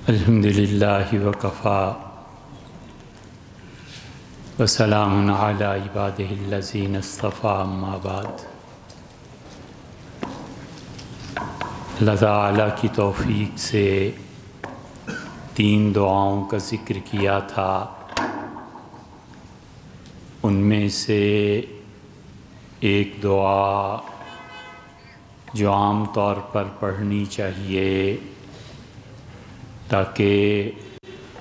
الحمد للہ وکفا وسلام علی عبادہ الذین اصطفیٰ اما بعد۔ اللہ تعالیٰ کی توفیق سے 3 دعاؤں کا ذکر کیا تھا، ان میں سے ایک دعا جو عام طور پر پڑھنی چاہیے تاکہ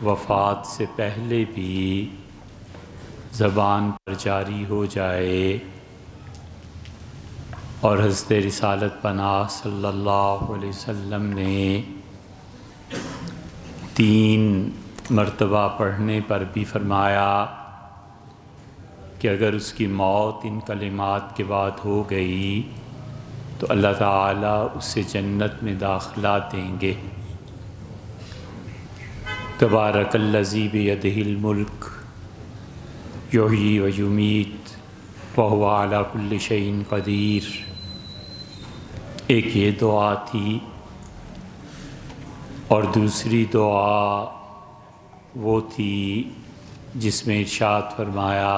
وفات سے پہلے بھی زبان پر جاری ہو جائے، اور حضرت رسالت پناہ صلی اللہ علیہ وسلم نے 3 مرتبہ پڑھنے پر بھی فرمایا کہ اگر اس کی موت ان کلمات کے بعد ہو گئی تو اللہ تعالیٰ اسے جنت میں داخلہ دیں گے۔ تبارک الذی بیدہ الملک یحیی و یمیت وہو علی کل شیء قدیر۔ ایک یہ دعا تھی، اور دوسری دعا وہ تھی جس میں ارشاد فرمایا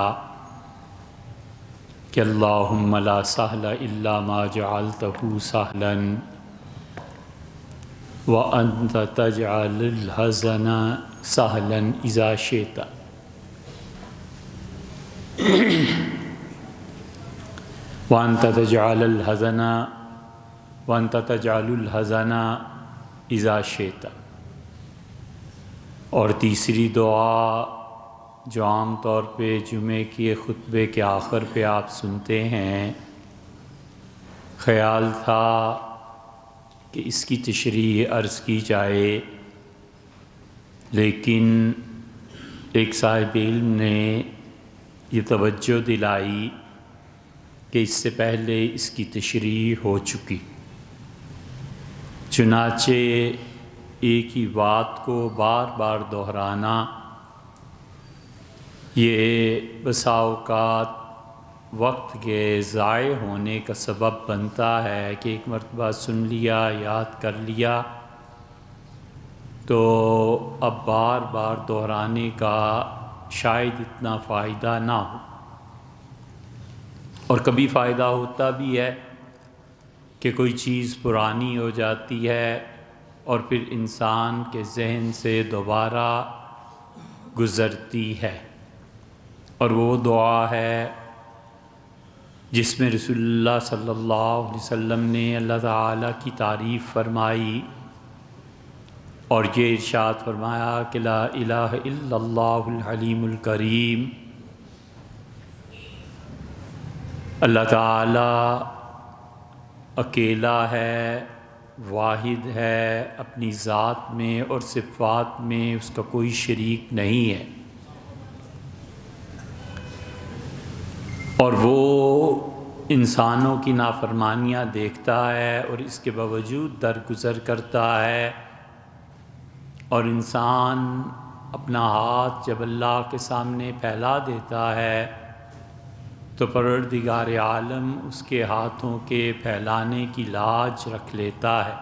کہ اللہم لا سہل الا ما جعلتہ سہلا وَأَنْتَ تَجْعَلُ الْحَزَنَ سَهْلًا إِذَا شِئْتَ۔ وَأَنْتَ تَجْعَلُ الْحَزَنَ إِذَا شِئْتَ۔ اور تیسری دعا جو عام طور پہ جمعے کے خطبے کے آخر پہ آپ سنتے ہیں، خیال تھا کہ اس کی تشریح عرض کی جائے، لیکن ایک صاحب علم نے یہ توجہ دلائی کہ اس سے پہلے اس کی تشریح ہو چکی، چنانچہ ایک ہی بات کو بار بار دہرانا یہ بسا اوقات وقت کے ضائع ہونے کا سبب بنتا ہے کہ ایک مرتبہ سن لیا، یاد کر لیا، تو اب بار بار دہرانے کا شاید اتنا فائدہ نہ ہو، اور کبھی فائدہ ہوتا بھی ہے کہ کوئی چیز پرانی ہو جاتی ہے اور پھر انسان کے ذہن سے دوبارہ گزرتی ہے، اور وہ دعا ہے جس میں رسول اللہ صلی اللہ علیہ وسلم نے اللہ تعالیٰ کی تعریف فرمائی اور یہ ارشاد فرمایا کہ لا الہ الا اللہ الحلیم الکریم۔ اللہ تعالیٰ اکیلا ہے، واحد ہے، اپنی ذات میں اور صفات میں اس کا کوئی شریک نہیں ہے، اور وہ انسانوں کی نافرمانیاں دیکھتا ہے اور اس کے باوجود درگزر کرتا ہے، اور انسان اپنا ہاتھ جب اللہ کے سامنے پھیلا دیتا ہے تو پروردگار عالم اس کے ہاتھوں کے پھیلانے کی لاج رکھ لیتا ہے،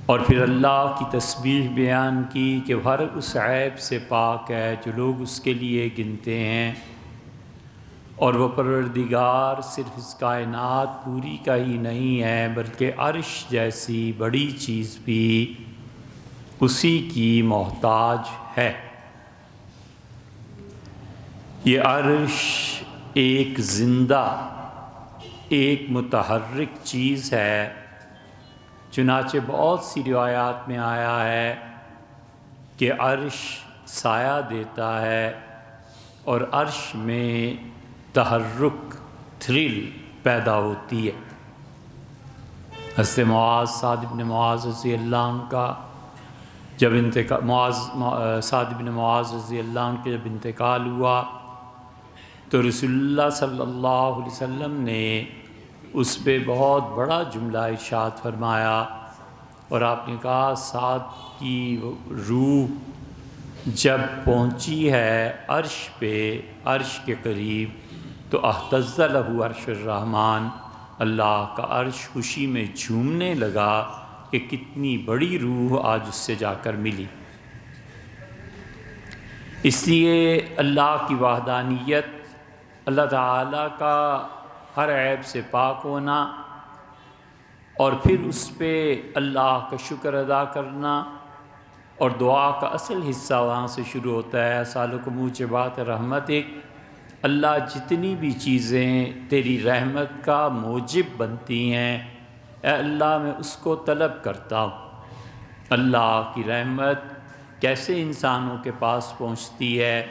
اور پھر اللہ کی تسبیح بیان کی کہ ہر اس عیب سے پاک ہے جو لوگ اس کے لیے گنتے ہیں، اور وہ پروردگار صرف اس کائنات پوری کا ہی نہیں ہے بلکہ عرش جیسی بڑی چیز بھی اسی کی محتاج ہے۔ یہ عرش ایک زندہ، ایک متحرک چیز ہے، چنانچہ بہت سی روایات میں آیا ہے کہ عرش سایہ دیتا ہے اور عرش میں تحرک، تھرل پیدا ہوتی ہے۔ حضرت معاذ، سعد بن معاذ رضی اللہ عنہ کا جب سعد بن معاذ رضی اللہ عنہ کے جب انتقال ہوا تو رسول اللہ صلی اللہ علیہ وسلم نے اس پہ بہت بڑا جملہ ارشاد فرمایا، اور آپ نے کہا سعد کی روح جب پہنچی ہے عرش پہ، عرش کے قریب، تو اہتز لہ عرش الرحمن، اللہ کا عرش خوشی میں جھومنے لگا کہ کتنی بڑی روح آج اس سے جا کر ملی۔ اس لیے اللہ کی وحدانیت، اللہ تعالیٰ کا ہر عیب سے پاک ہونا، اور پھر اس پہ اللہ کا شکر ادا کرنا، اور دعا کا اصل حصہ وہاں سے شروع ہوتا ہے، اسألک موجبات رحمتک، اللہ جتنی بھی چیزیں تیری رحمت کا موجب بنتی ہیں، اے اللہ میں اس کو طلب کرتا ہوں۔ اللہ کی رحمت کیسے انسانوں کے پاس پہنچتی ہے؟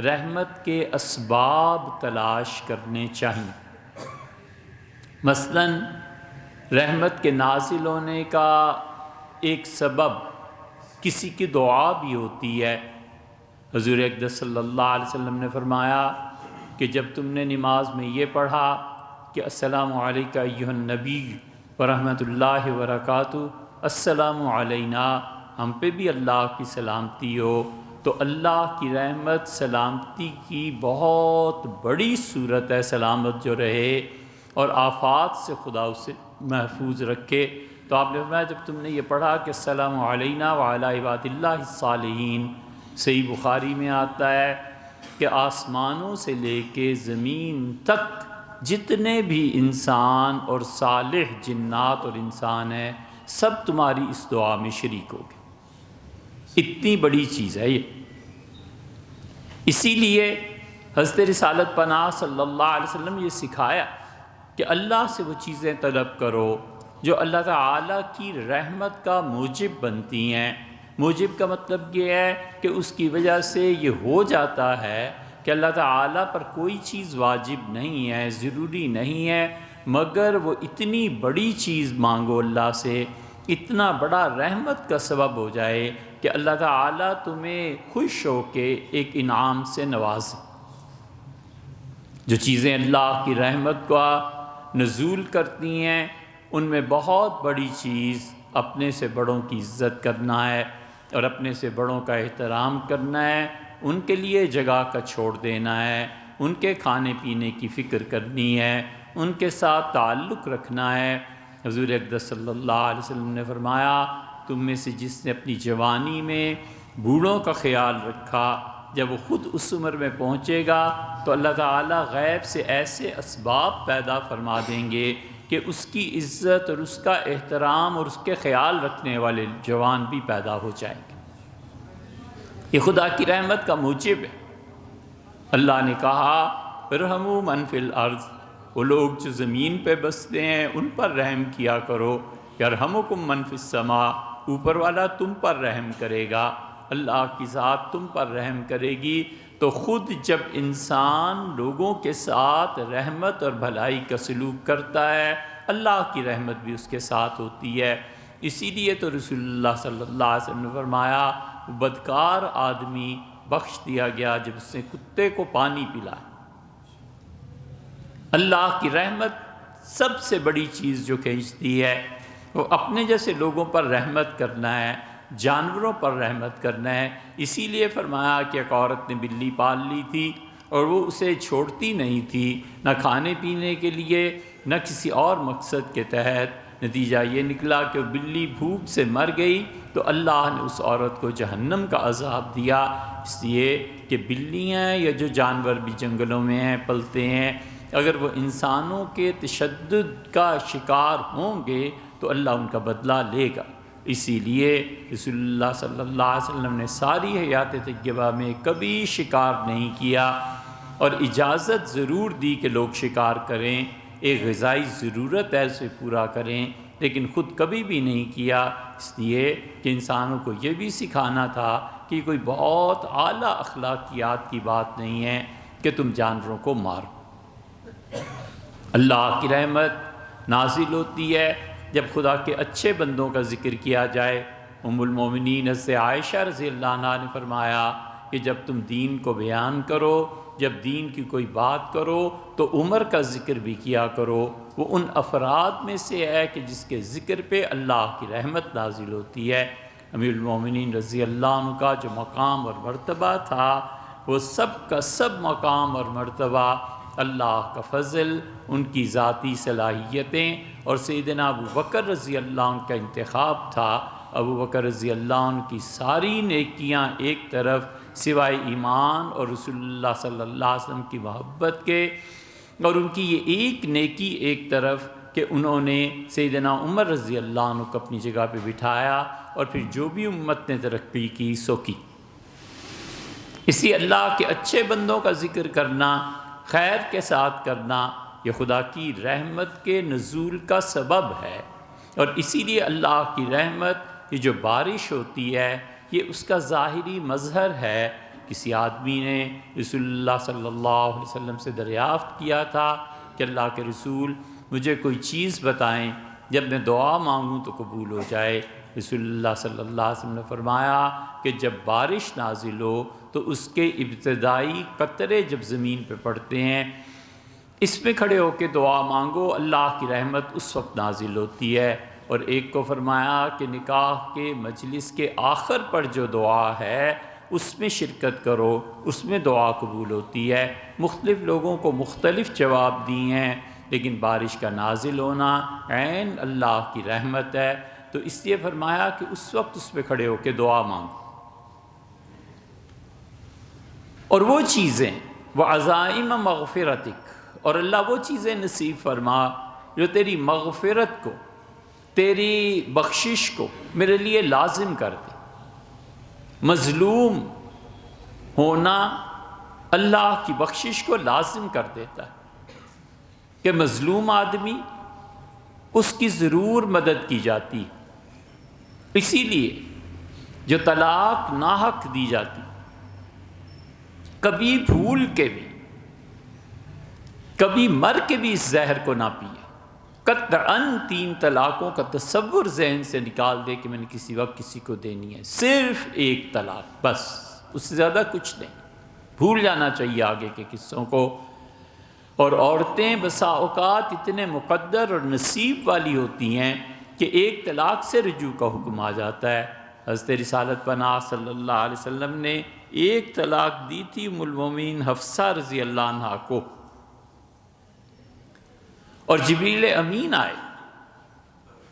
رحمت کے اسباب تلاش کرنے چاہیے۔ مثلاً رحمت کے نازل ہونے کا ایک سبب کسی کی دعا بھی ہوتی ہے۔ حضور اقدس صلی اللہ علیہ وسلم نے فرمایا کہ جب تم نے نماز میں یہ پڑھا کہ السلام علیکہ ایھا النبی ورحمۃ اللہ وبرکاتہ، السلام علینا، ہم پہ بھی اللہ کی سلامتی ہو، تو اللہ کی رحمت سلامتی کی بہت بڑی صورت ہے، سلامت جو رہے اور آفات سے خدا اسے محفوظ رکھے۔ تو آپ نے فرمایا جب تم نے یہ پڑھا کہ السلام علینا وعلی عباد اللہ الصالحین، صحیح بخاری میں آتا ہے کہ آسمانوں سے لے کے زمین تک جتنے بھی انسان اور صالح جنات اور انسان ہیں، سب تمہاری اس دعا میں شریک ہو گئے۔ اتنی بڑی چیز ہے یہ۔ اسی لیے حضرت رسالت پناہ صلی اللہ علیہ وسلم نے یہ سکھایا کہ اللہ سے وہ چیزیں طلب کرو جو اللہ تعالیٰ کی رحمت کا موجب بنتی ہیں۔ موجب کا مطلب یہ ہے کہ اس کی وجہ سے یہ ہو جاتا ہے کہ اللہ تعالیٰ پر کوئی چیز واجب نہیں ہے، ضروری نہیں ہے، مگر وہ اتنی بڑی چیز مانگو اللہ سے، اتنا بڑا رحمت کا سبب ہو جائے کہ اللہ تعالیٰ تمہیں خوش ہو کے ایک انعام سے نوازے۔ جو چیزیں اللہ کی رحمت کا نزول کرتی ہیں، ان میں بہت بڑی چیز اپنے سے بڑوں کی عزت کرنا ہے اور اپنے سے بڑوں کا احترام کرنا ہے، ان کے لیے جگہ کا چھوڑ دینا ہے، ان کے کھانے پینے کی فکر کرنی ہے، ان کے ساتھ تعلق رکھنا ہے۔ حضور اقدس صلی اللہ علیہ وسلم نے فرمایا تم میں سے جس نے اپنی جوانی میں بوڑھوں کا خیال رکھا، جب وہ خود اس عمر میں پہنچے گا تو اللہ تعالیٰ غیب سے ایسے اسباب پیدا فرما دیں گے کہ اس کی عزت اور اس کا احترام اور اس کے خیال رکھنے والے جوان بھی پیدا ہو جائیں گے۔ یہ خدا کی رحمت کا موجب ہے۔ اللہ نے کہا ارحموا من فی الارض، وہ لوگ جو زمین پہ بستے ہیں ان پر رحم کیا کرو، یرحمکم من فی السماء، اوپر والا تم پر رحم کرے گا، اللہ کی ذات تم پر رحم کرے گی۔ تو خود جب انسان لوگوں کے ساتھ رحمت اور بھلائی کا سلوک کرتا ہے، اللہ کی رحمت بھی اس کے ساتھ ہوتی ہے۔ اسی لیے تو رسول اللہ صلی اللہ علیہ وسلم نے فرمایا بدکار آدمی بخش دیا گیا جب اس نے کتے کو پانی پلایا۔ اللہ کی رحمت سب سے بڑی چیز جو کھینچتی ہے وہ اپنے جیسے لوگوں پر رحمت کرنا ہے، جانوروں پر رحمت کرنا ہے۔ اسی لیے فرمایا کہ ایک عورت نے بلی پال لی تھی اور وہ اسے چھوڑتی نہیں تھی، نہ کھانے پینے کے لیے نہ کسی اور مقصد کے تحت۔ نتیجہ یہ نکلا کہ وہ بلی بھوک سے مر گئی تو اللہ نے اس عورت کو جہنم کا عذاب دیا، اس لیے کہ بلیاں یا جو جانور بھی جنگلوں میں ہیں پلتے ہیں، اگر وہ انسانوں کے تشدد کا شکار ہوں گے تو اللہ ان کا بدلہ لے گا۔ اسی لیے رسول اللہ صلی اللہ علیہ وسلم نے ساری حیات طیبہ میں کبھی شکار نہیں کیا، اور اجازت ضرور دی کہ لوگ شکار کریں، ایک غذائی ضرورت ہے اسے پورا کریں، لیکن خود کبھی بھی نہیں کیا، اس لیے کہ انسانوں کو یہ بھی سکھانا تھا کہ کوئی بہت اعلیٰ اخلاقیات کی بات نہیں ہے کہ تم جانوروں کو مارو۔ اللہ کی رحمت نازل ہوتی ہے جب خدا کے اچھے بندوں کا ذکر کیا جائے۔ ام المومنین حضرت عائشہ رضی اللہ عنہا نے فرمایا کہ جب تم دین کو بیان کرو، جب دین کی کوئی بات کرو تو عمر کا ذکر بھی کیا کرو، وہ ان افراد میں سے ہے کہ جس کے ذکر پہ اللہ کی رحمت نازل ہوتی ہے۔ امیر المومنین رضی اللہ عنہ کا جو مقام اور مرتبہ تھا، وہ سب کا سب مقام اور مرتبہ اللہ کا فضل، ان کی ذاتی صلاحیتیں اور سیدنا ابو بکر رضی اللہ عنہ کا انتخاب تھا۔ ابو بکر رضی اللہ عنہ کی ساری نیکیاں ایک طرف سوائے ایمان اور رسول اللہ صلی اللہ علیہ وسلم کی محبت کے، اور ان کی یہ ایک نیکی ایک طرف کہ انہوں نے سیدنا عمر رضی اللہ عنہ کو اپنی جگہ پہ بٹھایا، اور پھر جو بھی امت نے ترقی کی سو کی۔ اسی اللہ کے اچھے بندوں کا ذکر کرنا، خیر کے ساتھ کرنا، یہ خدا کی رحمت کے نزول کا سبب ہے، اور اسی لیے اللہ کی رحمت، یہ جو بارش ہوتی ہے، یہ اس کا ظاہری مظہر ہے۔ کسی آدمی نے رسول اللہ صلی اللہ علیہ وسلم سے دریافت کیا تھا کہ اللہ کے رسول مجھے کوئی چیز بتائیں جب میں دعا مانگوں تو قبول ہو جائے۔ رسول اللہ صلی اللہ علیہ وسلم نے فرمایا کہ جب بارش نازل ہو تو اس کے ابتدائی قطرے جب زمین پہ پڑتے ہیں، اس میں کھڑے ہو کے دعا مانگو، اللہ کی رحمت اس وقت نازل ہوتی ہے۔ اور ایک کو فرمایا کہ نکاح کے مجلس کے آخر پر جو دعا ہے اس میں شرکت کرو، اس میں دعا قبول ہوتی ہے۔ مختلف لوگوں کو مختلف جواب دیے ہیں، لیکن بارش کا نازل ہونا عین اللہ کی رحمت ہے، تو اس لیے فرمایا کہ اس وقت اس پہ کھڑے ہو کے دعا مانگو۔ اور وہ چیزیں وعزائم مغفرتک، اور اللہ وہ چیزیں نصیب فرما جو تیری مغفرت کو، تیری بخشش کو میرے لیے لازم کر دے۔ مظلوم ہونا اللہ کی بخشش کو لازم کر دیتا ہے کہ مظلوم آدمی، اس کی ضرور مدد کی جاتی۔ اسی لیے جو طلاق ناحق دی جاتی، کبھی بھول کے بھی، کبھی مر کے بھی اس زہر کو نہ پیے۔ قطعاً 3 طلاقوں کا تصور ذہن سے نکال دے کہ میں نے کسی وقت کسی کو دینی ہے، صرف 1 طلاق بس، اس سے زیادہ کچھ نہیں۔ بھول جانا چاہیے آگے کے قصوں کو۔ اور عورتیں بسا اوقات اتنے مقدر اور نصیب والی ہوتی ہیں کہ 1 طلاق سے رجوع کا حکم آ جاتا ہے۔ حضرت رسالت پناہ صلی اللہ علیہ وسلم نے 1 طلاق دی تھی ام المومنین حفصہ رضی اللہ عنہا کو، اور جبریل امین آئے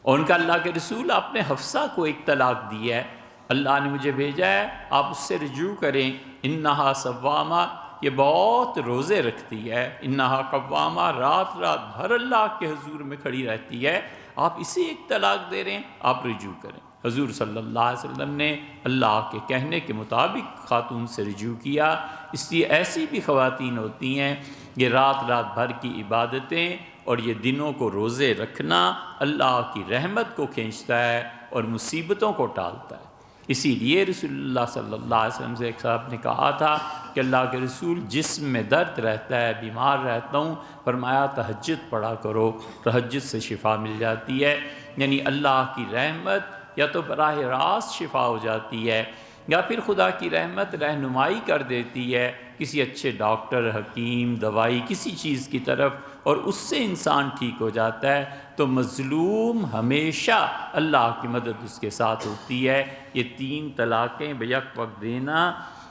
اور ان کا اللہ کے رسول آپ نے حفصہ کو 1 طلاق دی ہے، اللہ نے مجھے بھیجا ہے آپ اس سے رجوع کریں، انہا صوامہ، یہ بہت روزے رکھتی ہے، انہا قوامہ، رات رات بھر اللہ کے حضور میں کھڑی رہتی ہے، آپ اسے 1 طلاق دے رہے ہیں، آپ رجوع کریں۔ حضور صلی اللہ علیہ وسلم نے اللہ کے کہنے کے مطابق خاتون سے رجوع کیا۔ اس لیے ایسی بھی خواتین ہوتی ہیں، یہ رات رات بھر کی عبادتیں اور یہ دنوں کو روزے رکھنا اللہ کی رحمت کو کھینچتا ہے اور مصیبتوں کو ٹالتا ہے۔ اسی لیے رسول اللہ صلی اللہ علیہ وسلم سے ایک صاحب نے کہا تھا کہ اللہ کے رسول جسم میں درد رہتا ہے، بیمار رہتا ہوں، فرمایا تہجد پڑھا کرو، تہجد سے شفا مل جاتی ہے۔ یعنی اللہ کی رحمت یا تو براہ راست شفا ہو جاتی ہے، یا پھر خدا کی رحمت رہنمائی کر دیتی ہے کسی اچھے ڈاکٹر، حکیم، دوائی، کسی چیز کی طرف، اور اس سے انسان ٹھیک ہو جاتا ہے۔ تو مظلوم ہمیشہ اللہ کی مدد اس کے ساتھ ہوتی ہے۔ یہ 3 طلاقیں بیک وقت دینا،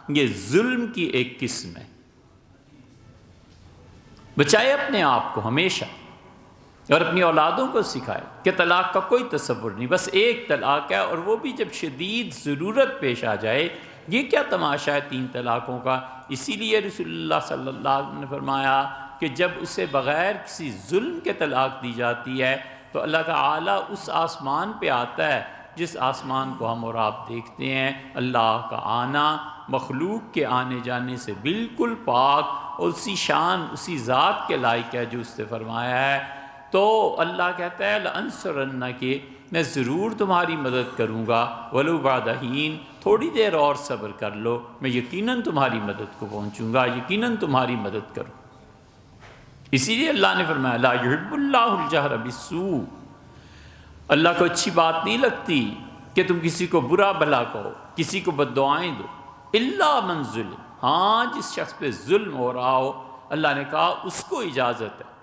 یہ ظلم کی ایک قسم ہے۔ بچائے اپنے آپ کو ہمیشہ، اور اپنی اولادوں کو سکھائے کہ طلاق کا کوئی تصور نہیں، بس 1 طلاق ہے، اور وہ بھی جب شدید ضرورت پیش آ جائے۔ یہ کیا تماشا ہے 3 طلاقوں کا؟ اسی لیے رسول اللہ صلی اللہ علیہ وسلم نے فرمایا کہ جب اسے بغیر کسی ظلم کے طلاق دی جاتی ہے تو اللہ تعالیٰ اس آسمان پہ آتا ہے جس آسمان کو ہم اور آپ دیکھتے ہیں۔ اللہ کا آنا مخلوق کے آنے جانے سے بالکل پاک اور اسی شان، اسی ذات کے لائق ہے جو اس نے فرمایا ہے۔ تو اللہ کہتا ہے لَأَنصُرَنَّكِ، میں ضرور تمہاری مدد کروں گا، وَلَوْ بَعْدَ حِينٍ، تھوڑی دیر اور صبر کر لو، میں یقیناً تمہاری مدد کو پہنچوں گا، یقیناً تمہاری مدد کروں۔ اسی لیے اللہ نے فرمایا لا يحب اللہ الجہر بالسوء، اللہ کو اچھی بات نہیں لگتی کہ تم کسی کو برا بھلا کہو، کسی کو بد دعائیں دو، الا من ظلم، ہاں جس شخص پہ ظلم ہو رہا ہو، اللہ نے کہا اس کو اجازت ہے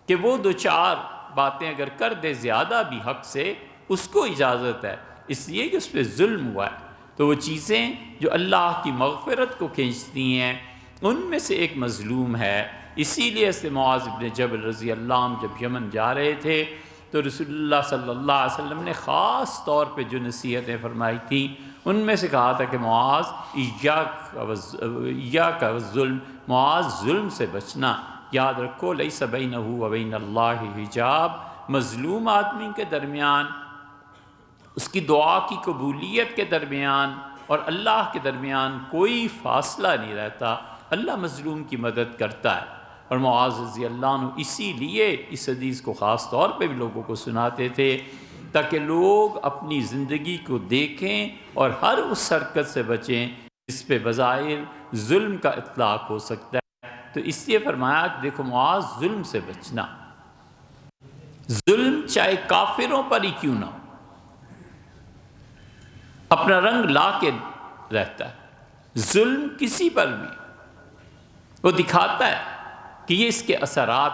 کہ وہ 2-4 باتیں اگر کر دے زیادہ بھی حق سے، اس کو اجازت ہے، اس لیے کہ اس پہ ظلم ہوا ہے۔ تو وہ چیزیں جو اللہ کی مغفرت کو کھینچتی ہیں، ان میں سے ایک مظلوم ہے، اسی لیے سے معاذ بن جبل رضی اللہ عنہ جب یمن جا رہے تھے تو رسول اللہ صلی اللہ علیہ وسلم نے خاص طور پہ جو نصیحتیں فرمائی تھیں ان میں سے کہا تھا کہ معاذ ایاک والظلم، معاذ ظلم سے بچنا، یاد رکھو لیس بینہ و بین اللہ حجاب، مظلوم آدمی کے درمیان، اس کی دعا کی قبولیت کے درمیان اور اللہ کے درمیان کوئی فاصلہ نہیں رہتا، اللہ مظلوم کی مدد کرتا ہے۔ اور معاذ رضی اللہ عنہ اسی لیے اس حدیث کو خاص طور پہ بھی لوگوں کو سناتے تھے تاکہ لوگ اپنی زندگی کو دیکھیں اور ہر اس حرکت سے بچیں جس پہ بظاہر ظلم کا اطلاق ہو سکتا ہے۔ تو اس لیے فرمایا کہ دیکھو معاذ ظلم سے بچنا، ظلم چاہے کافروں پر ہی کیوں نہ ہو، اپنا رنگ لا کے رہتا ہے، ظلم کسی پر بھی وہ دکھاتا ہے کہ یہ اس کے اثرات،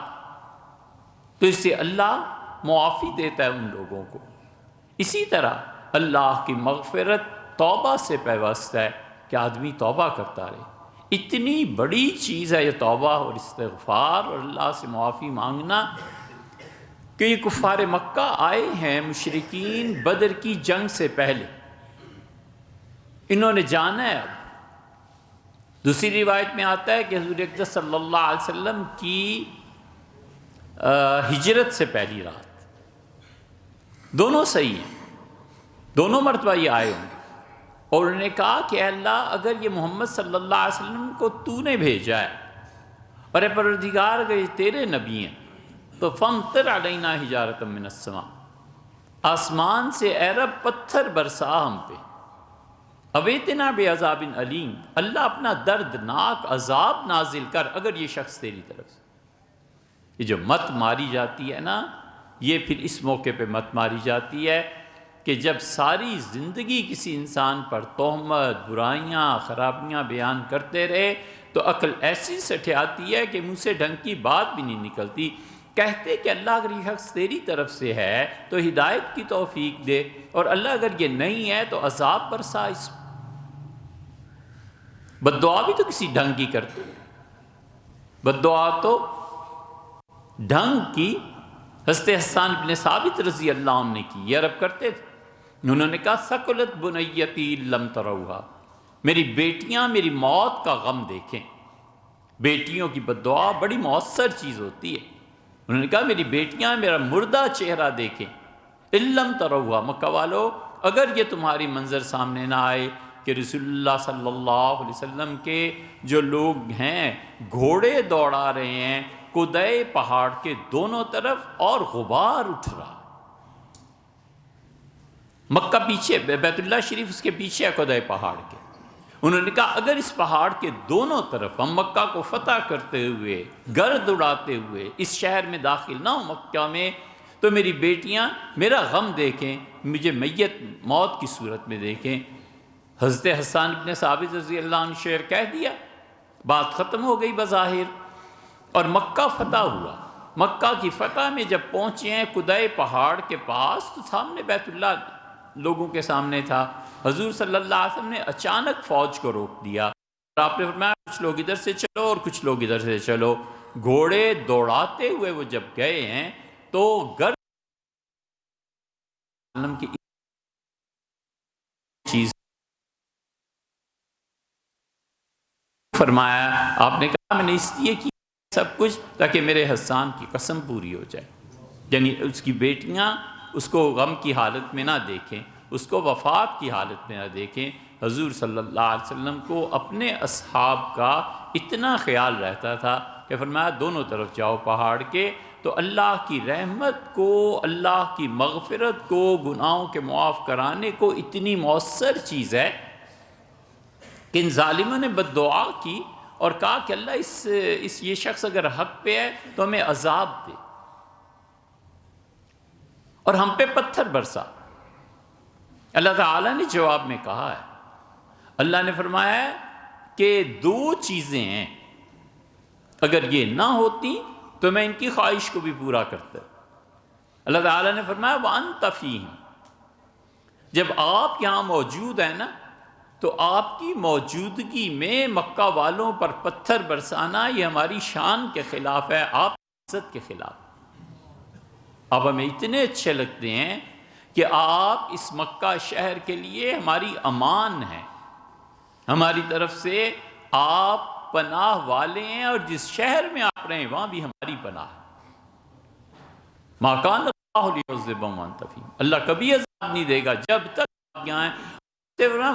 تو اس سے اللہ معافی دیتا ہے ان لوگوں کو۔ اسی طرح اللہ کی مغفرت توبہ سے پیوست ہے کہ آدمی توبہ کرتا رہے، اتنی بڑی چیز ہے یہ توبہ اور استغفار اور اللہ سے معافی مانگنا کہ یہ کفار مکہ آئے ہیں مشرکین بدر کی جنگ سے پہلے، انہوں نے جانا ہے۔ اب دوسری روایت میں آتا ہے کہ حضور اقدس صلی اللہ علیہ وسلم کی ہجرت سے پہلی رات، دونوں صحیح ہیں، دونوں مرتبہ یہ آئے ہوں گے، اور انہوں نے کہا کہ اے اللہ اگر یہ محمد صلی اللہ علیہ وسلم کو تو نے بھیجا ہے اور اے پروردگار اگر یہ تیرے نبی ہیں تو فامطر علینا حجارۃ من السماء، آسمان سے اے رب پتھر برسا ہم پہ، اویتنا بعذاب علیم، اللہ اپنا دردناک عذاب نازل کر اگر یہ شخص تیری طرف سے۔ یہ جو مت ماری جاتی ہے نا، یہ پھر اس موقع پہ مت ماری جاتی ہے کہ جب ساری زندگی کسی انسان پر تہمت، برائیاں، خرابیاں بیان کرتے رہے تو عقل ایسی سٹھیاتی ہے کہ منہ سے ڈھنگ کی بات بھی نہیں نکلتی۔ کہتے کہ اللہ اگر یہ شخص تیری طرف سے ہے تو ہدایت کی توفیق دے، اور اللہ اگر یہ نہیں ہے تو عذاب برسا اس پر۔ بد دعا بھی تو کسی ڈھنگ کی کرتے، بد دعا تو ڈھنگ کی حضرت حسان بن ثابت رضی اللہ عنہ نے کی، یہ عرب کرتے تھے، انہوں نے کہا ثقلت بنیتی لم تروہا، میری بیٹیاں میری موت کا غم دیکھیں۔ بیٹیوں کی بد دعا بڑی مؤثر چیز ہوتی ہے۔ انہوں نے کہا میری بیٹیاں میرا مردہ چہرہ دیکھیں، لم تروہا، مکہ والو اگر یہ تمہاری منظر سامنے نہ آئے کہ رسول اللہ صلی اللہ علیہ وسلم کے جو لوگ ہیں گھوڑے دوڑا رہے ہیں قدے پہاڑ کے دونوں طرف اور غبار اٹھ رہا، مکہ پیچھے، بیت اللہ شریف اس کے پیچھے ہے قدے پہاڑ کے، انہوں نے کہا اگر اس پہاڑ کے دونوں طرف ہم مکہ کو فتح کرتے ہوئے گرد اڑاتے ہوئے اس شہر میں داخل نہ ہو مکہ میں تو میری بیٹیاں میرا غم دیکھیں، مجھے میت موت کی صورت میں دیکھیں۔ حضرت حسان بن ثابت رضی اللہ عنہ شعر کہہ دیا، بات ختم ہو گئی بظاہر، اور مکہ فتح ہوا۔ مکہ کی فتح میں جب پہنچے ہیں قدے پہاڑ کے پاس تو سامنے بیت اللہ لوگوں کے سامنے تھا، حضور صلی اللہ علیہ وسلم نے اچانک فوج کو روک دیا اور آپ نے فرمایا کچھ لوگ ادھر سے چلو اور کچھ لوگ ادھر سے چلو۔ گھوڑے دوڑاتے ہوئے وہ جب گئے ہیں تو گرد کی چیز فرمایا، آپ نے کہا میں نے اس لیے کی سب کچھ تاکہ میرے حسان کی قسم پوری ہو جائے، یعنی اس کی بیٹیاں اس کو غم کی حالت میں نہ دیکھیں، اس کو وفات کی حالت میں نہ دیکھیں۔ حضور صلی اللہ علیہ وسلم کو اپنے اصحاب کا اتنا خیال رہتا تھا کہ فرمایا دونوں طرف جاؤ پہاڑ کے، تو اللہ کی رحمت کو، اللہ کی مغفرت کو، گناہوں کے معاف کرانے کو اتنی مؤثر چیز ہے کہ ان ظالموں نے بد دعا کی اور کہا کہ اللہ یہ شخص اگر حق پہ ہے تو ہمیں عذاب دے، اور ہم پہ پتھر برسا۔ اللہ تعالیٰ نے جواب میں کہا ہے، اللہ نے فرمایا ہے کہ دو چیزیں ہیں، اگر یہ نہ ہوتی تو میں ان کی خواہش کو بھی پورا کرتا۔ اللہ تعالیٰ نے فرمایا وَأَنْتَ فِيهِمْ، جب آپ یہاں موجود ہیں نا تو آپ کی موجودگی میں مکہ والوں پر پتھر برسانا یہ ہماری شان کے خلاف ہے، آپ کی عزت کے خلاف۔ اب ہمیں اتنے اچھے لگتے ہیں کہ آپ اس مکہ شہر کے لیے ہماری امان ہیں، ہماری طرف سے آپ پناہ والے ہیں، اور جس شہر میں آپ رہیں وہاں بھی ہماری پناہ ہے۔ ما کان اللہ لیعذبہم وانت فیہم، اللہ کبھی عذاب نہیں دے گا جب تک آپ یہاں ہیں۔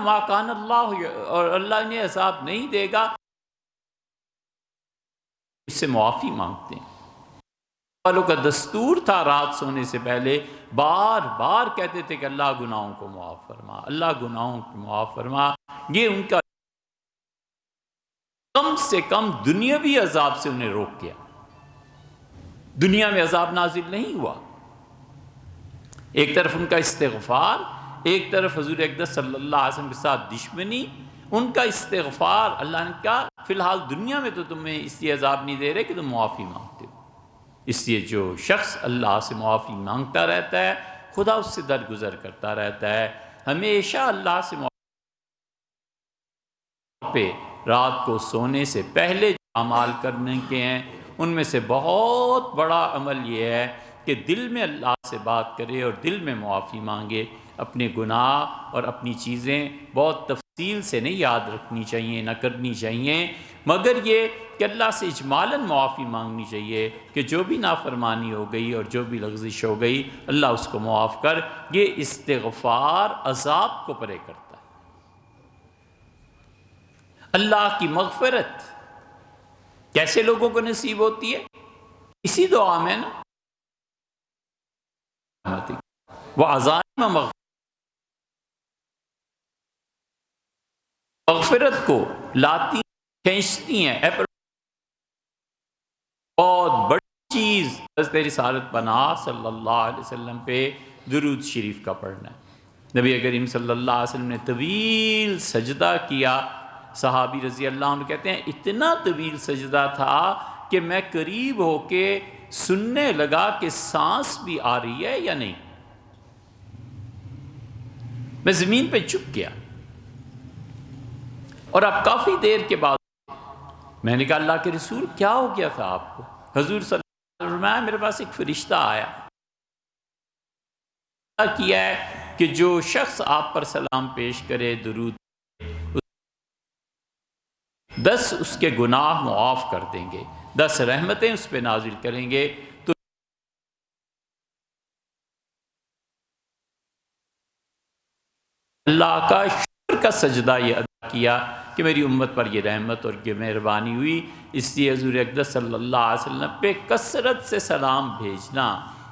ما کان اللہ، اور اللہ انہیں عذاب نہیں دے گا، اس سے معافی مانگتے ہیں۔ والوں کا دستور تھا رات سونے سے پہلے بار بار کہتے تھے کہ اللہ گناہوں کو معاف فرما، اللہ گناہوں کو معاف فرما۔ یہ ان کا کم سے کم دنیاوی عذاب سے انہیں روک گیا، دنیا میں عذاب نازل نہیں ہوا۔ ایک طرف ان کا استغفار، ایک طرف حضور اقدس صلی اللہ علیہ وسلم کے ساتھ دشمنی۔ ان کا استغفار، اللہ نے کہا فی الحال دنیا میں تو تمہیں اس لیے عذاب نہیں دے رہے کہ تم معافی مانگتے ہو، اس لیے جو شخص اللہ سے معافی مانگتا رہتا ہے خدا اس سے درگزر کرتا رہتا ہے۔ ہمیشہ اللہ سے معافی پہ رات کو سونے سے پہلے جو اعمال کرنے کے ہیں ان میں سے بہت بڑا عمل یہ ہے کہ دل میں اللہ سے بات کرے اور دل میں معافی مانگے۔ اپنے گناہ اور اپنی چیزیں بہت تفصیل سے نہیں یاد رکھنی چاہیے، نہ کرنی چاہیے، مگر یہ کہ اللہ سے اجمالاً معافی مانگنی چاہیے کہ جو بھی نافرمانی ہو گئی اور جو بھی لغزش ہو گئی اللہ اس کو معاف کر۔ یہ استغفار عذاب کو پرے کرتا ہے۔ اللہ کی مغفرت کیسے لوگوں کو نصیب ہوتی ہے؟ اسی دعا میں نا، وہ عزائم مغفرت کو لاتی کھینچتی ہیں۔ بہت بڑی چیز حضرت رسالت پناہ صلی اللہ علیہ وسلم پہ درود شریف کا پڑھنا ہے۔ نبی کریم صلی اللہ علیہ وسلم نے طویل سجدہ کیا، صحابی رضی اللہ عنہ کہتے ہیں اتنا طویل سجدہ تھا کہ میں قریب ہو کے سننے لگا کہ سانس بھی آ رہی ہے یا نہیں، میں زمین پہ چپ گیا۔ اور اب کافی دیر کے بعد میں نے کہا اللہ کے رسول کیا ہو گیا تھا آپ کو؟ حضور صلی اللہ علیہ وسلم میرے پاس ایک فرشتہ آیا، کیا ہے کہ جو شخص آپ پر سلام پیش کرے، درود 10 اس کے گناہ معاف کر دیں گے، 10 رحمتیں اس پہ نازل کریں گے۔ تو اللہ کا شکر کا سجدہ یہ ادا کیا کہ میری امت پر یہ رحمت اور یہ مہربانی ہوئی، اس لیے حضور اقدس صلی اللہ علیہ وسلم پہ کثرت سے سلام بھیجنا،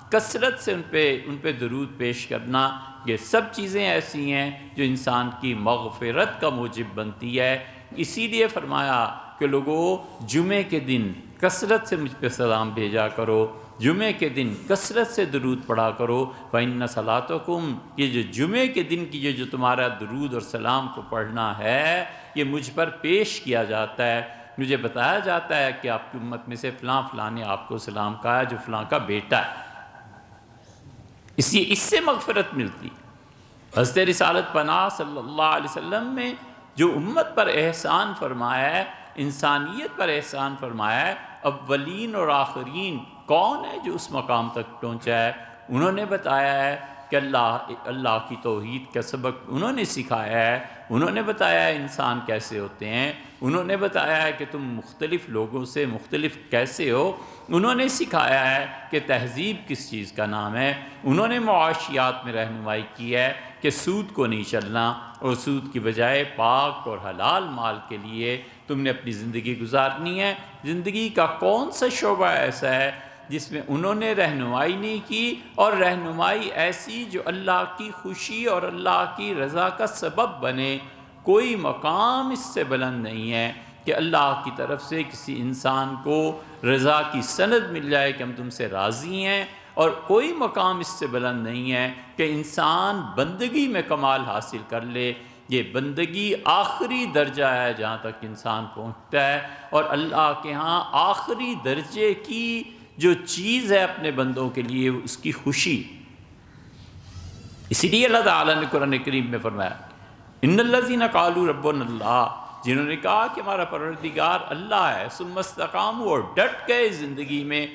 کثرت سے ان پہ درود پیش کرنا، یہ سب چیزیں ایسی ہیں جو انسان کی مغفرت کا موجب بنتی ہے۔ اسی لیے فرمایا کہ لوگوں جمعے کے دن کثرت سے مجھ پہ سلام بھیجا کرو، جمعے کے دن کثرت سے درود پڑھا کرو۔ فَإِنَّ صَلَاتَكُمْ، یہ جو جمعے کے دن کی جو تمہارا درود اور سلام کو پڑھنا ہے یہ مجھ پر پیش کیا جاتا ہے، مجھے بتایا جاتا ہے کہ آپ کی امت میں سے فلاں فلاں نے آپ کو سلام کہا ہے جو فلاں کا بیٹا ہے، اس سے مغفرت ملتی۔ حضرت رسالت پناہ صلی اللہ علیہ وسلم میں جو امت پر احسان فرمایا ہے، انسانیت پر احسان فرمایا ہے، اولین اور آخرین کون ہے جو اس مقام تک پہنچا ہے؟ انہوں نے بتایا ہے کہ اللہ کی توحید کا سبق انہوں نے سکھایا ہے، انہوں نے بتایا ہے انسان کیسے ہوتے ہیں، انہوں نے بتایا ہے کہ تم مختلف لوگوں سے مختلف کیسے ہو، انہوں نے سکھایا ہے کہ تہذیب کس چیز کا نام ہے، انہوں نے معاشیات میں رہنمائی کی ہے کہ سود کو نہیں چلنا اور سود کی بجائے پاک اور حلال مال کے لیے تم نے اپنی زندگی گزارنی ہے۔ زندگی کا کون سا شعبہ ایسا ہے جس میں انہوں نے رہنمائی نہیں کی، اور رہنمائی ایسی جو اللہ کی خوشی اور اللہ کی رضا کا سبب بنے؟ کوئی مقام اس سے بلند نہیں ہے کہ اللہ کی طرف سے کسی انسان کو رضا کی سند مل جائے کہ ہم تم سے راضی ہیں، اور کوئی مقام اس سے بلند نہیں ہے کہ انسان بندگی میں کمال حاصل کر لے۔ یہ بندگی آخری درجہ ہے جہاں تک انسان پہنچتا ہے، اور اللہ کے ہاں آخری درجے کی جو چیز ہے اپنے بندوں کے لیے اس کی خوشی۔ اسی لیے اللہ تعالیٰ نے قرآن کریم میں فرمایا ان الذین قالوا ربنا اللہ، جنہوں نے کہا کہ ہمارا پروردگار اللہ ہے، ثم استقاموا، اور ڈٹ گئے زندگی میں،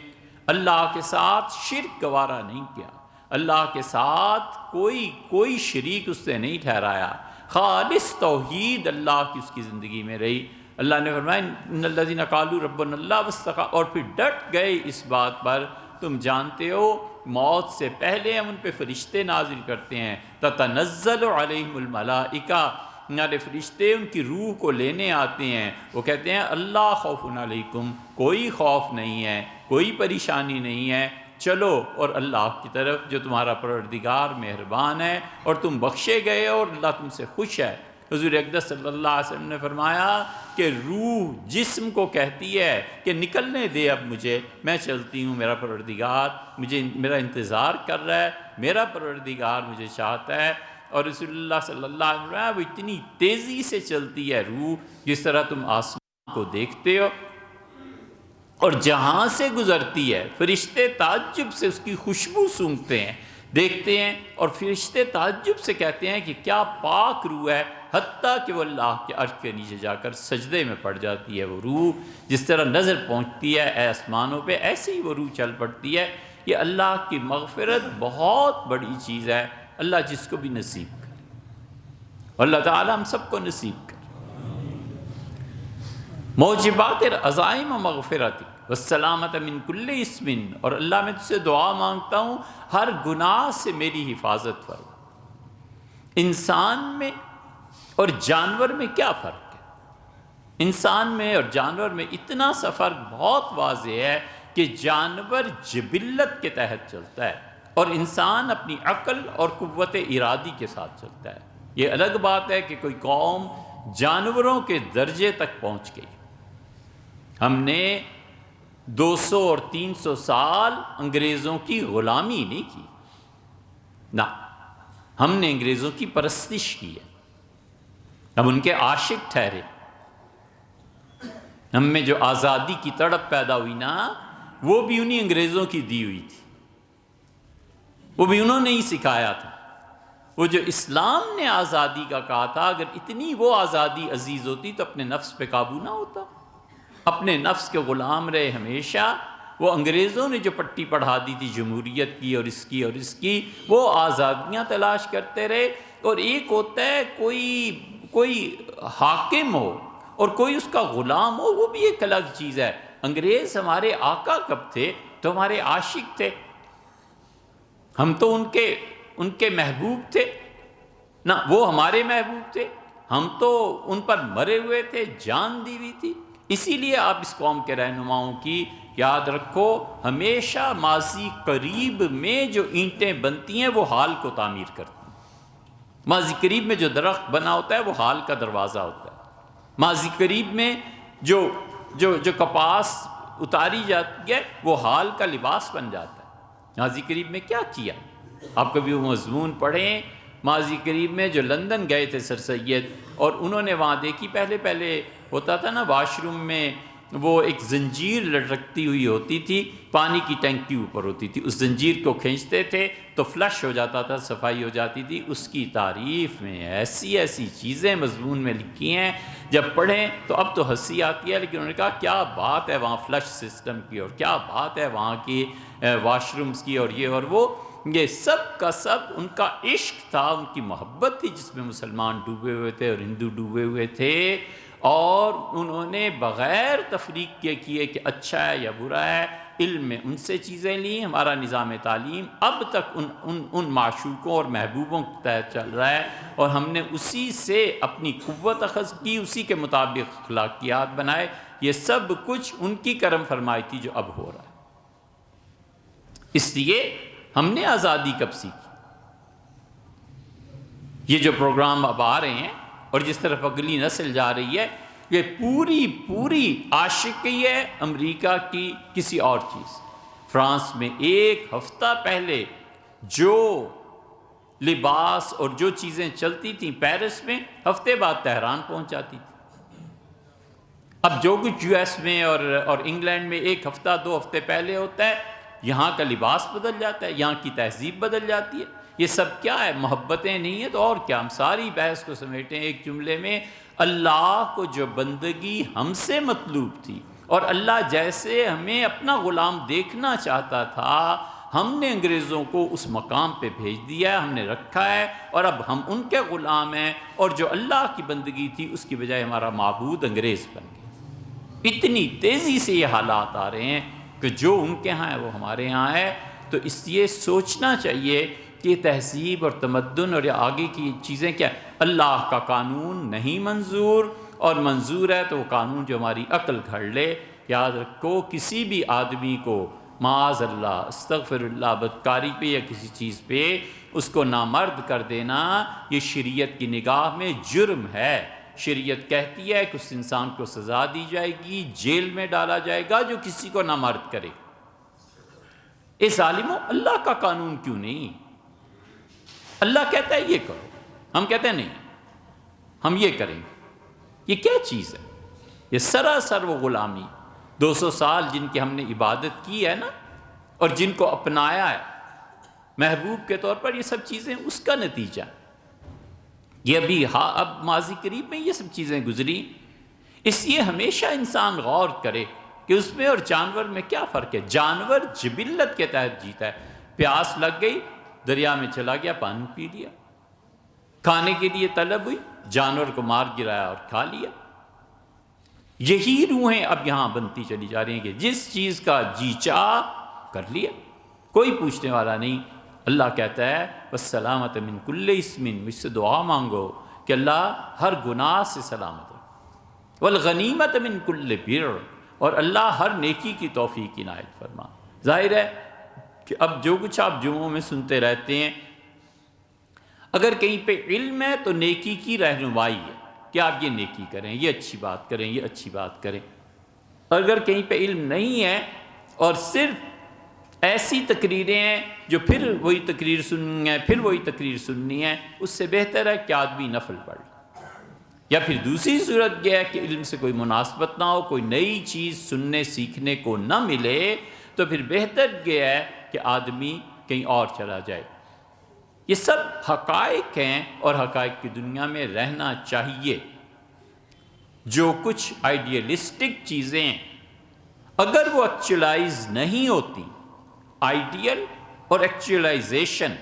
اللہ کے ساتھ شرک گوارا نہیں کیا، اللہ کے ساتھ کوئی شریک اس نے نہیں ٹھہرایا، خالص توحید اللہ کی اس کی زندگی میں رہی۔ اللہ نے فرمایا ان الذین قالوا ربنا اللہ واستقاموا، اور پھر ڈٹ گئے اس بات پر۔ تم جانتے ہو موت سے پہلے ہم ان پہ فرشتے نازل کرتے ہیں، تتنزل علیہم الملائکہ، ہمارے فرشتے ان کی روح کو لینے آتے ہیں، وہ کہتے ہیں اللہ خوف علیکم، کوئی خوف نہیں ہے، کوئی پریشانی نہیں ہے، چلو اور اللہ کی طرف جو تمہارا پروردگار مہربان ہے اور تم بخشے گئے ہو اور اللہ تم سے خوش ہے۔ حضور اقدس صلی اللہ علیہ وسلم نے فرمایا کہ روح جسم کو کہتی ہے کہ نکلنے دے اب مجھے، میں چلتی ہوں، میرا پروردگار میرا انتظار کر رہا ہے، میرا پروردگار مجھے چاہتا ہے۔ اور رسول اللہ صلی اللہ علیہ وسلم وہ اتنی تیزی سے چلتی ہے روح، جس طرح تم آسمان کو دیکھتے ہو اور جہاں سے گزرتی ہے فرشتے تعجب سے اس کی خوشبو سونگھتے ہیں، دیکھتے ہیں، اور فرشتے تعجب سے کہتے ہیں کہ کیا پاک روح ہے، حتیٰ کہ وہ اللہ کے عرش کے نیچے جا کر سجدے میں پڑ جاتی ہے۔ وہ روح جس طرح نظر پہنچتی ہے آسمانوں پہ، ایسے ہی وہ روح چل پڑتی ہے۔ یہ اللہ کی مغفرت بہت بڑی چیز ہے، اللہ جس کو بھی نصیب کرے، اللہ تعالی ہم سب کو نصیب کرے۔ موجبات العزائم و مغفرت والسلامت من کل اسم، اور اللہ میں تجھ سے دعا مانگتا ہوں ہر گناہ سے میری حفاظت فرما۔ انسان میں اور جانور میں کیا فرق ہے؟ انسان میں اور جانور میں اتنا سا فرق بہت واضح ہے کہ جانور جبلت کے تحت چلتا ہے اور انسان اپنی عقل اور قوت ارادی کے ساتھ چلتا ہے۔ یہ الگ بات ہے کہ کوئی قوم جانوروں کے درجے تک پہنچ گئی۔ ہم نے 200 اور 300 سال انگریزوں کی غلامی نہیں کی، نہ، ہم نے انگریزوں کی پرستش کی ہے، ہم ان کے عاشق ٹھہرے۔ ہم میں جو آزادی کی تڑپ پیدا ہوئی نا، وہ بھی انہی انگریزوں کی دی ہوئی تھی، وہ بھی انہوں نے ہی سکھایا تھا۔ وہ جو اسلام نے آزادی کا کہا تھا، اگر اتنی وہ آزادی عزیز ہوتی تو اپنے نفس پہ قابو نہ ہوتا، اپنے نفس کے غلام رہے ہمیشہ۔ وہ انگریزوں نے جو پٹی پڑھا دی تھی جمہوریت کی اور اس کی اور اس کی، وہ آزادیاں تلاش کرتے رہے۔ اور ایک ہوتا ہے کوئی حاکم ہو اور کوئی اس کا غلام ہو، وہ بھی ایک الگ چیز ہے۔ انگریز ہمارے آقا کب تھے؟ تو ہمارے عاشق تھے، ہم تو ان کے محبوب تھے نہ، وہ ہمارے محبوب تھے، ہم تو ان پر مرے ہوئے تھے، جان دی ہوئی تھی۔ اسی لیے آپ اس قوم کے رہنماؤں کی یاد رکھو، ہمیشہ ماضی قریب میں جو اینٹیں بنتی ہیں وہ حال کو تعمیر کرتی ہیں۔ ماضی قریب میں جو درخت بنا ہوتا ہے وہ حال کا دروازہ ہوتا ہے۔ ماضی قریب میں جو کپاس اتاری جاتی ہے وہ حال کا لباس بن جاتا ہے۔ ماضی قریب میں کیا کیا؟ آپ کبھی وہ مضمون پڑھیں، ماضی قریب میں جو لندن گئے تھے سر سید، اور انہوں نے وہاں دیکھی، پہلے ہوتا تھا نا واش روم میں وہ ایک زنجیر لٹکتی ہوئی ہوتی تھی، پانی کی ٹینکی اوپر ہوتی تھی، اس زنجیر کو کھینچتے تھے تو فلش ہو جاتا تھا، صفائی ہو جاتی تھی۔ اس کی تعریف میں ایسی چیزیں مضمون میں لکھی ہیں، جب پڑھیں تو اب تو ہنسی آتی ہے، لیکن انہوں نے کہا کیا بات ہے وہاں فلش سسٹم کی، اور کیا بات ہے وہاں کی واش رومز کی، اور یہ اور وہ، یہ سب کا سب ان کا عشق تھا، ان کی محبت تھی، جس میں مسلمان ڈوبے ہوئے تھے اور ہندو ڈوبے ہوئے تھے، اور انہوں نے بغیر تفریق کے کیے کہ اچھا ہے یا برا ہے، علم میں ان سے چیزیں لیں۔ ہمارا نظام تعلیم اب تک ان معشوقوں اور محبوبوں کے تحت چل رہا ہے، اور ہم نے اسی سے اپنی قوت اخذ کی، اسی کے مطابق اخلاقیات بنائے۔ یہ سب کچھ ان کی کرم فرمائی تھی جو اب ہو رہا ہے۔ اس لیے ہم نے آزادی کب سیکھی؟ یہ جو پروگرام اب آ رہے ہیں اور جس طرف اگلی نسل جا رہی ہے، یہ پوری عاشقی ہے امریکہ کی کسی اور چیز۔ فرانس میں ایک ہفتہ پہلے جو لباس اور جو چیزیں چلتی تھیں پیرس میں، ہفتے بعد تہران پہنچ جاتی تھی۔ اب جو کچھ یو ایس میں اور انگلینڈ میں ایک ہفتہ 2 ہفتے پہلے ہوتا ہے، یہاں کا لباس بدل جاتا ہے، یہاں کی تہذیب بدل جاتی ہے۔ یہ سب کیا ہے؟ محبتیں نہیں ہیں تو اور کیا؟ ہم ساری بحث کو سمیٹیں ایک جملے میں، اللہ کو جو بندگی ہم سے مطلوب تھی، اور اللہ جیسے ہمیں اپنا غلام دیکھنا چاہتا تھا، ہم نے انگریزوں کو اس مقام پہ بھیج دیا ہے، ہم نے رکھا ہے، اور اب ہم ان کے غلام ہیں، اور جو اللہ کی بندگی تھی اس کی بجائے ہمارا معبود انگریز بن گیا۔ اتنی تیزی سے یہ حالات آ رہے ہیں کہ جو ان کے ہاں ہے وہ ہمارے ہاں ہے۔ تو اس لیے سوچنا چاہیے کہ تہذیب اور تمدن اور آگے کی چیزیں کیا، اللہ کا قانون نہیں منظور، اور منظور ہے تو وہ قانون جو ہماری عقل گھڑ لے۔ یاد رکھو، کسی بھی آدمی کو معاذ اللہ استغفر اللہ بدکاری پہ یا کسی چیز پہ اس کو نامرد کر دینا، یہ شریعت کی نگاہ میں جرم ہے۔ شریعت کہتی ہے کہ اس انسان کو سزا دی جائے گی، جیل میں ڈالا جائے گا جو کسی کو نامرد کرے۔ اے ظالموں، اللہ کا قانون کیوں نہیں؟ اللہ کہتا ہے یہ کرو، ہم کہتے ہیں نہیں ہم یہ کریں گے۔ یہ کیا چیز ہے؟ یہ سراسر وہ غلامی، 200 سال جن کی ہم نے عبادت کی ہے نا، اور جن کو اپنایا ہے محبوب کے طور پر، یہ سب چیزیں اس کا نتیجہ۔ یہ ابھی اب ماضی قریب میں یہ سب چیزیں گزری، اس لیے ہمیشہ انسان غور کرے کہ اس میں اور جانور میں کیا فرق ہے۔ جانور جبلت کے تحت جیتا ہے، پیاس لگ گئی دریا میں چلا گیا، پانی پی لیا، کھانے کے لیے طلب ہوئی جانور کو مار گرایا اور کھا لیا۔ یہی روحیں اب یہاں بنتی چلی جا رہی ہیں کہ جس چیز کا جی چاہ کر لیا، کوئی پوچھنے والا نہیں۔ اللہ کہتا ہے والسلامۃ من کل اسم، مجھ سے دعا مانگو کہ اللہ ہر گناہ سے سلامت ہو، والغنیمۃ من کل بر، اور اللہ ہر نیکی کی توفیق عنایت فرما۔ ظاہر ہے کہ اب جو کچھ آپ جمعوں میں سنتے رہتے ہیں، اگر کہیں پہ علم ہے تو نیکی کی رہنمائی ہے کہ آپ یہ نیکی کریں، یہ اچھی بات کریں، یہ اچھی بات کریں۔ اگر کہیں پہ علم نہیں ہے اور صرف ایسی تقریریں ہیں جو پھر وہی تقریر سننی ہے، پھر وہی تقریر سننی ہے، اس سے بہتر ہے کہ آدمی نفل پڑھ لے۔ یا پھر دوسری صورت یہ ہے کہ علم سے کوئی مناسبت نہ ہو، کوئی نئی چیز سننے سیکھنے کو نہ ملے، تو پھر بہتر یہ ہے کہ آدمی کہیں اور چلا جائے۔ یہ سب حقائق ہیں اور حقائق کی دنیا میں رہنا چاہیے۔ جو کچھ آئیڈیلسٹک چیزیں ہیں، اگر وہ ایکچولائز نہیں ہوتی، آئیڈیل اور ایکچولائزیشن،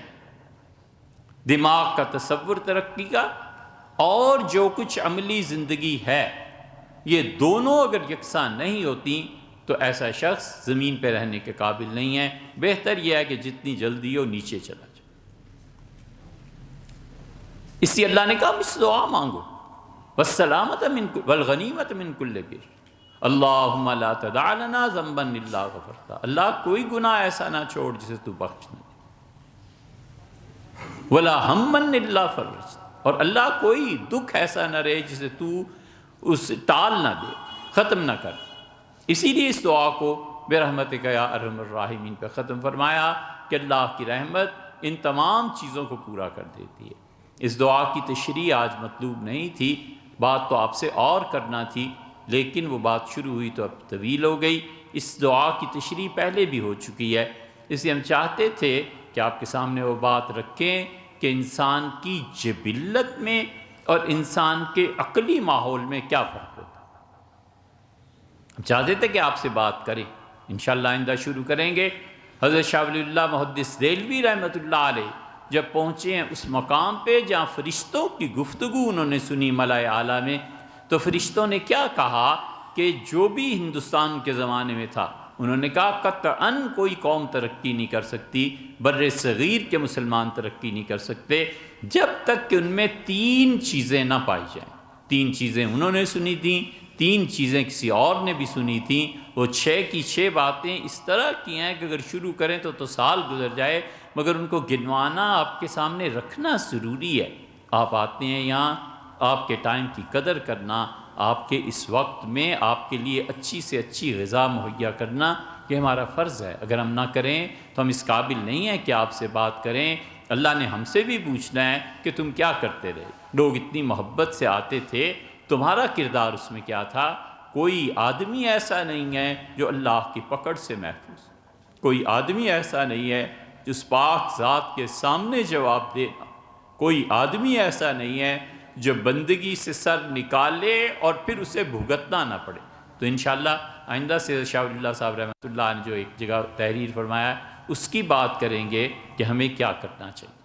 دماغ کا تصور ترقی کا اور جو کچھ عملی زندگی ہے، یہ دونوں اگر یکساں نہیں ہوتی تو ایسا شخص زمین پہ رہنے کے قابل نہیں ہے۔ بہتر یہ ہے کہ جتنی جلدی ہو نیچے چلا جائے۔ اس لیے اللہ نے کہا مجھ سے دعا مانگو، والسلامۃ من والغنیمۃ من کل بر، اللہم لا تدع لنا ذنبا الا غفرتہ، اللہ کوئی گناہ ایسا نہ چھوڑ جسے تو بخش نہ دے، ولا ہما الا فرجتہ، اور اللہ کوئی دکھ ایسا نہ رہے جسے تو اس ٹال نہ دے، ختم نہ کر۔ اسی لیے اس دعا کو برحمتک یا ارحم الراحمین پہ ختم فرمایا کہ اللہ کی رحمت ان تمام چیزوں کو پورا کر دیتی ہے۔ اس دعا کی تشریح آج مطلوب نہیں تھی، بات تو آپ سے اور کرنا تھی، لیکن وہ بات شروع ہوئی تو اب طویل ہو گئی۔ اس دعا کی تشریح پہلے بھی ہو چکی ہے، اس لیے ہم چاہتے تھے کہ آپ کے سامنے وہ بات رکھیں کہ انسان کی جبلت میں اور انسان کے عقلی ماحول میں کیا فرق ہوتا ہے۔ ہم چاہتے تھے کہ آپ سے بات کریں، انشاءاللہ آئندہ شروع کریں گے۔ حضرت شاہ ولی اللہ محدث دہلوی رحمۃ اللہ علیہ جب پہنچے ہیں اس مقام پہ جہاں فرشتوں کی گفتگو انہوں نے سنی ملائے اعلیٰ میں، تو فرشتوں نے کیا کہا کہ جو بھی ہندوستان کے زمانے میں تھا، انہوں نے کہا قطعاً کوئی قوم ترقی نہیں کر سکتی، بر صغیر کے مسلمان ترقی نہیں کر سکتے جب تک کہ ان میں 3 چیزیں نہ پائی جائیں۔ 3 چیزیں انہوں نے سنی تھیں، 3 چیزیں کسی اور نے بھی سنی تھیں۔ وہ 6 کی 6 باتیں اس طرح کی ہیں کہ اگر شروع کریں تو سال گزر جائے، مگر ان کو گنوانا، آپ کے سامنے رکھنا ضروری ہے۔ آپ آتے ہیں یہاں، آپ کے ٹائم کی قدر کرنا، آپ کے اس وقت میں آپ کے لیے اچھی سے اچھی غذا مہیا کرنا، یہ ہمارا فرض ہے۔ اگر ہم نہ کریں تو ہم اس قابل نہیں ہیں کہ آپ سے بات کریں۔ اللہ نے ہم سے بھی پوچھنا ہے کہ تم کیا کرتے رہے، لوگ اتنی محبت سے آتے تھے، تمہارا کردار اس میں کیا تھا؟ کوئی آدمی ایسا نہیں ہے جو اللہ کی پکڑ سے محفوظ، کوئی آدمی ایسا نہیں ہے اس پاک ذات کے سامنے جواب دینا۔ کوئی آدمی ایسا نہیں ہے جو بندگی سے سر نکالے اور پھر اسے بھگتنا نہ پڑے۔ تو انشاءاللہ آئندہ سے شاہ ولی اللہ صاحب رحمۃ اللہ نے جو ایک جگہ تحریر فرمایا ہے اس کی بات کریں گے کہ ہمیں کیا کرنا چاہیے۔